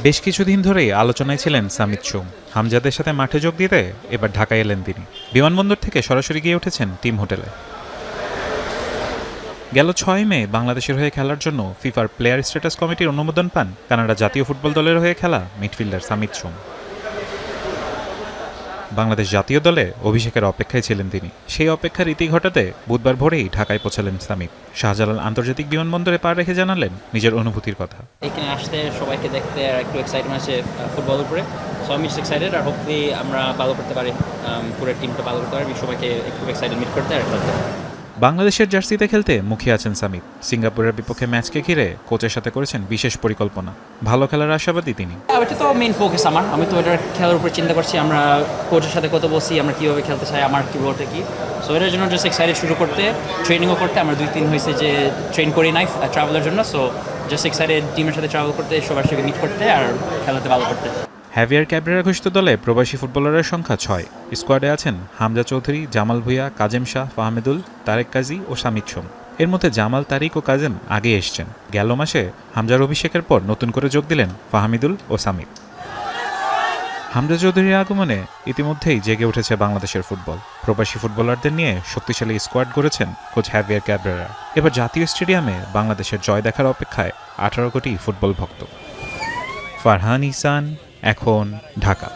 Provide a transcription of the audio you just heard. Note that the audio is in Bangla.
বেশ কিছুদিন ধরেই আলোচনায় ছিলেন সামিত সোম। হামজাদের সাথে মাঠে যোগ দিতে এবার ঢাকায় এলেন তিনি। বিমানবন্দর থেকে সরাসরি গিয়ে উঠেছেন টিম হোটেলে। গেল ৬ মে বাংলাদেশের হয়ে খেলার জন্য ফিফার প্লেয়ার স্ট্যাটাস কমিটির অনুমোদন পান কানাডা জাতীয় ফুটবল দলের হয়ে খেলা মিডফিল্ডার সামিত সোম। বাংলাদেশ জাতীয় দলে অভিষেকের অপেক্ষায় ছিলেন তিনি। সেই অপেক্ষার ইতি ঘটাতে বুধবার ভোরেই ঢাকায় পৌঁছালেন সামিত। শাহজালাল আন্তর্জাতিক বিমানবন্দরে পা রেখে জানালেন নিজের অনুভূতির কথা। এখানে আসতে সবাইকে দেখতে আর একটু এক্সাইটমেন্ট আছে ফুটবলের উপরে। সো আমি এক্সাইটেড আর হোপফুলি আমরা ভালো করতে পারি, পুরো টিমটা ভালো করতে পারি। সবাইকে একটু এক্সাইটেড মিট করতে আর খেলতে। বাংলাদেশের জার্সিতে খেলতে মুখিয়ে আছেন সামিত। সিঙ্গাপুরের বিপক্ষে ম্যাচকে ঘিরে কোচের সাথে করেছেন বিশেষ পরিকল্পনা। ভালো খেলার আশাবাদী তিনি। এটা তো মেইন ফোকাস আমার। আমি তো এটার খেলার উপর চিন্তা করছি। আমরা কোচের সাথে কত বসি, আমরা কীভাবে খেলতে চাই, আমার কী রোলটা কী। সো এটার জন্য জাস্ট এক্সাইটেড শুরু করতে, ট্রেনিংও করতে। আমরা 2-3 হয়েছে যে ট্রেন করি নাই ট্রাভেলের জন্য। সো জাস্ট এক্সাইটেড টিমের সাথে ট্রাভেল করতে, সবার সাথে মিট করতে আর খেলাতে ভালো করতে। হ্যাভিয়ার ক্যাবরেরা ঘোষিত দলে প্রবাসী ফুটবলারের সংখ্যা ৬। স্কোয়াডে আছেন হামজা চৌধুরী, জামাল ভুঁইয়া, কাজেম শাহ, ফাহমেদুল, তারেক কাজী ও সামিত সোম। এর মধ্যে জামাল, তারিক ও কাজেম আগে এসছেন। গেল মাসে হামজার অভিষেকের পর নতুন করে যোগ দিলেন ফাহমিদুল ও সামিত। হামজা চৌধুরীর আগমনে ইতিমধ্যেই জেগে উঠেছে বাংলাদেশের ফুটবল। প্রবাসী ফুটবলারদের নিয়ে শক্তিশালী স্কোয়াড গড়েছেন কোচ হ্যাভিয়ার ক্যাবরেরা। এবার জাতীয় স্টেডিয়ামে বাংলাদেশের জয় দেখার অপেক্ষায় 18 কোটি ফুটবল ভক্ত। ফারহান ইহসান, এখন ঢাকা।